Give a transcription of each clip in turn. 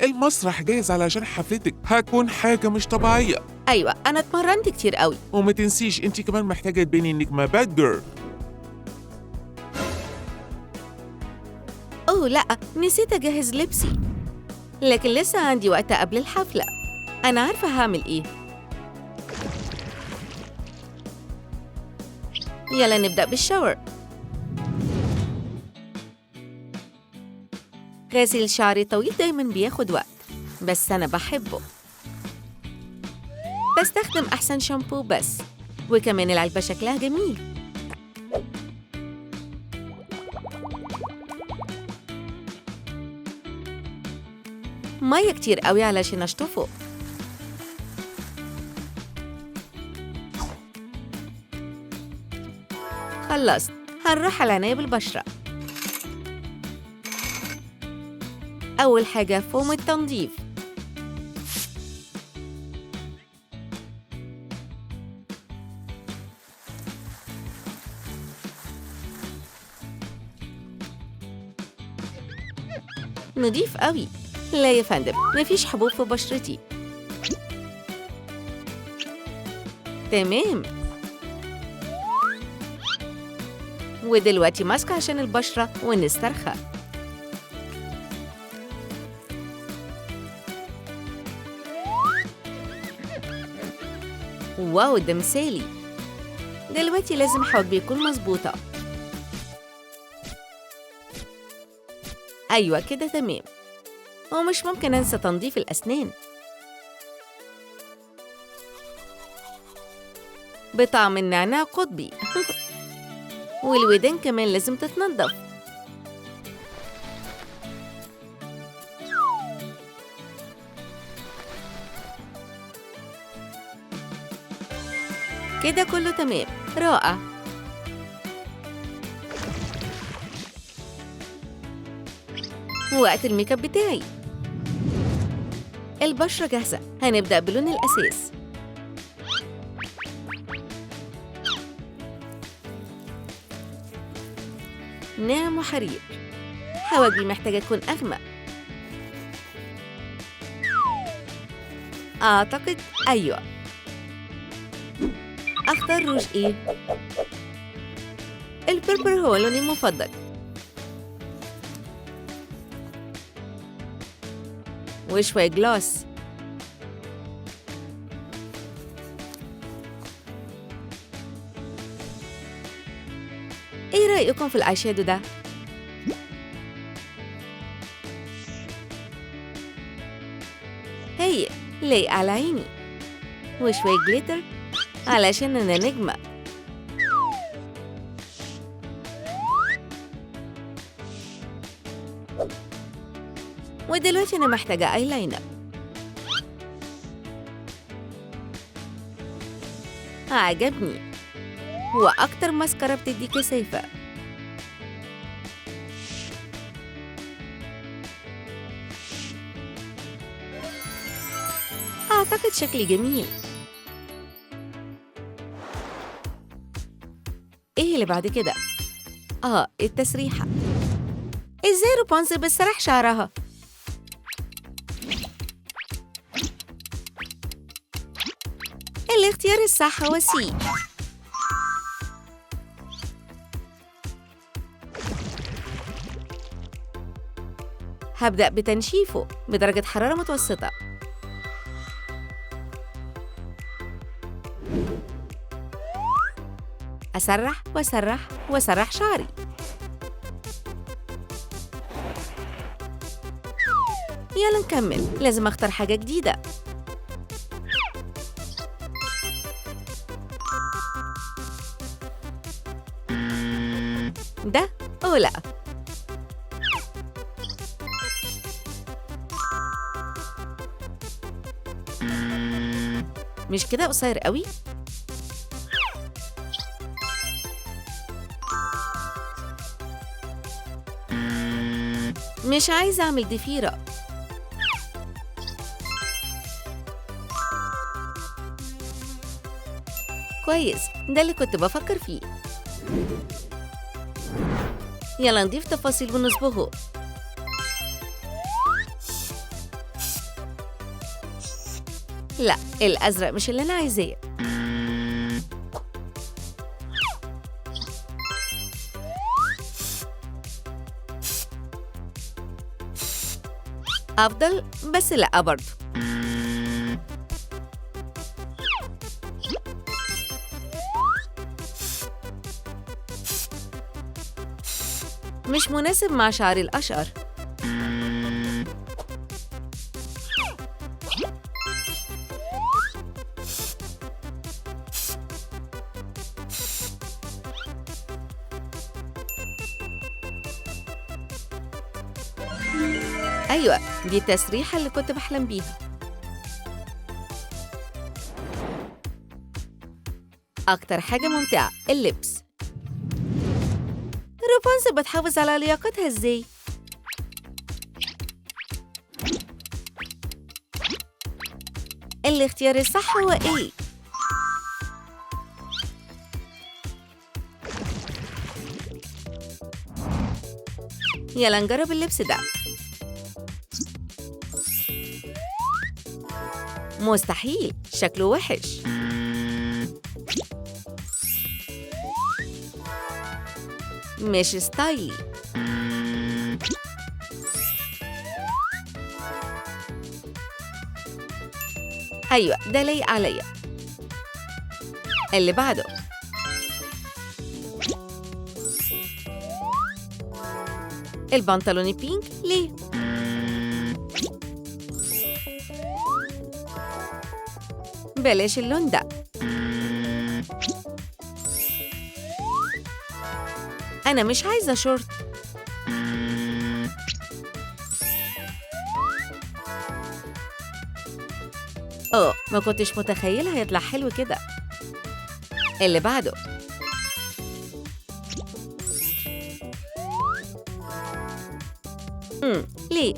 المسرح جاهز علشان حفلتك، هتكون حاجة مش طبيعية. أيوة، أنا اتمرنت كتير قوي. وما تنسيش انت كمان محتاجة تبيني انك ما باد جيرل. أوه لأ، نسيت أجهز لبسي، لكن لسه عندي وقت قبل الحفلة. أنا عارفة هعمل إيه. يلا نبدأ بالشاور. غسيل شعري طويل دايماً بياخد وقت، بس أنا بحبه. بستخدم أحسن شامبو بس، وكمان العلبة شكلها جميل. مية كتير قوي علشان أشطفه. خلصت، هنروح على العناية بالبشرة. أول حاجة فوم التنظيف. نضيف قوي. لا يا فندم، مفيش حبوب في بشرتي. تمام. ودلوقتي ماسك عشان البشرة ونسترخى. واو، ده مثالي. دلوقتي لازم حواجبي يكون مظبوطة. أيوة كده تمام. ومش ممكن أنسى تنظيف الأسنان بطعم النعناع قطبي. والودان كمان لازم تتنضف. كده كله تمام، رائع. وقت الميك اب بتاعي. البشرة جاهزة، هنبدأ بلون الأساس. ناعم وحرير. حواجبي محتاجة تكون أغمق. أعتقد أيوة. أختار روج إيه؟ البيربل هو لوني المفضل. وشوية جلوس. إيه رأيكم في الآي شادو ده؟ هي لايق على عيني. وشوية جليتر علشان أنا نجمة. ودلوقتي أنا محتاجة أيلاينر. عجبني. وأكتر ماسكارا بتدي كثافة. أعتقد شكلي جميل. إيه اللي بعد كده؟ التسريحة. إزاي روبانزل بتسرح شعرها؟ الاختيار الصح هو سي. هبدأ بتنشيفه بدرجة حرارة متوسطة. أسرح وأسرح وأسرح شعري. يلا نكمل، لازم أختار حاجة جديدة. ده أو لأ؟ مش كده قصير قوي؟ مش عايزة أعمل ضفيرة. كويس، ده اللي كنت بفكر فيه. يلا نضيف تفاصيل ونصبغه. لا، الأزرق مش اللي أنا عايزاه. أفضل، بس لأ برضه. مش مناسب مع شعري الأشقر. أيوة، دي التسريحة اللي كنت بحلم بيها. أكتر حاجة ممتعة اللبس. رابنزل بتحافظ على لياقتها إزاي؟ الاختيار الصح هو إيه؟ يلا نجرب اللبس ده. مستحيل، شكله وحش. مش ستايلي. أيوة، ده لايق عليا. اللي بعده. البنطلون بينك ليه؟ بلاش اللون ده. أنا مش عايزة شورت. ما كنتش متخيلة هيطلع حلو كده. اللي بعده. ليه؟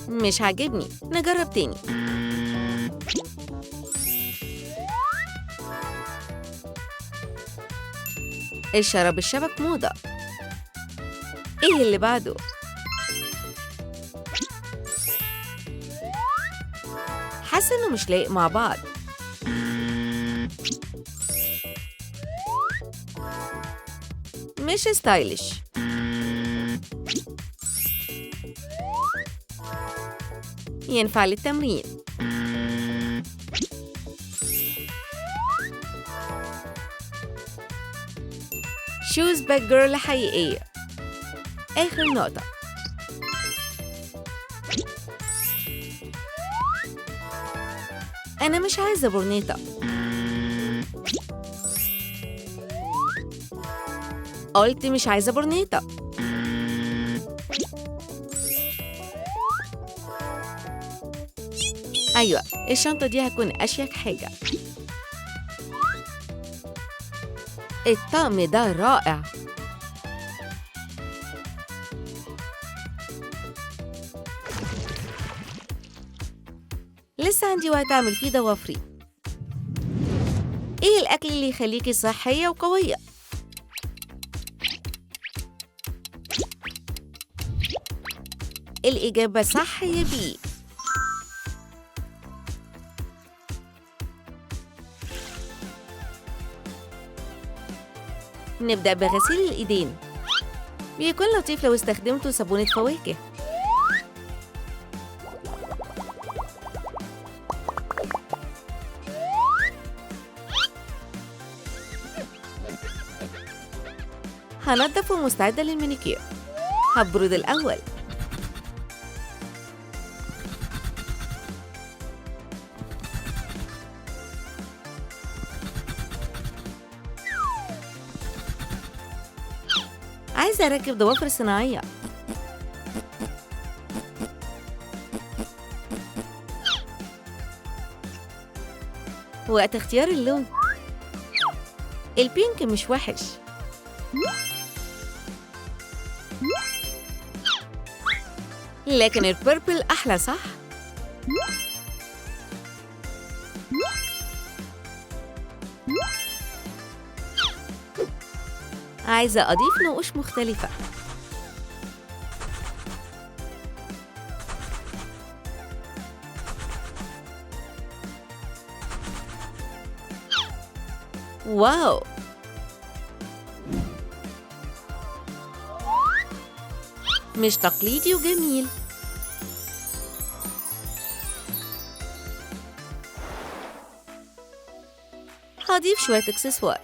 مش عاجبني، نجرب تاني. الشراب الشبك موضة. ايه اللي بعده؟ حاسة انه مش لايق مع بعض. مش ستايلش. ينفع للتمرين. شوز باك جيرل حقيقية. آخر نقطة. أنا مش عايزة برنيطة. قلت مش عايزة برنيطة. أيوة، الشنطة دي هتكون أشيك حاجة. الطقم ده رائع. لسه عندي وقت أعمل فيه ضوافري. إيه الأكل اللي يخليكي صحية وقوية؟ الإجابة صح يا بي. نبدأ بغسيل الإيدين. بيكون لطيف لو استخدمتوا صابونة فواكه. هنضف ومستعدة للمانيكير. هبرد الأول. عايزة أركب ضوافر صناعية. وقت اختيار اللون. البينك مش وحش. لكن البيربل أحلى، صح؟ عايزة أضيف نقوش مختلفة. واو، مش تقليدي وجميل. هضيف شوية اكسسوار.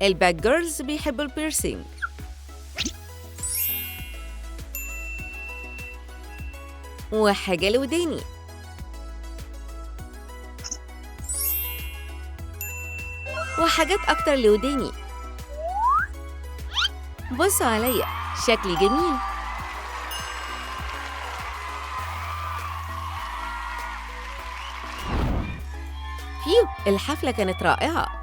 الباك جيرلز بيحبوا البيرسينج. وحاجة لوداني. وحاجات أكتر لوداني. بصوا عليا، شكلي جميل. فيو، الحفلة كانت رائعة.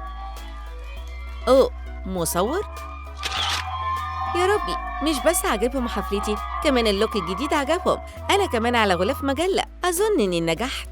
أوه، مصور؟ يا ربي، مش بس عجبهم حفلتي، كمان اللوك الجديد عجبهم. أنا كمان على غلاف مجلة. أظن إني نجحت.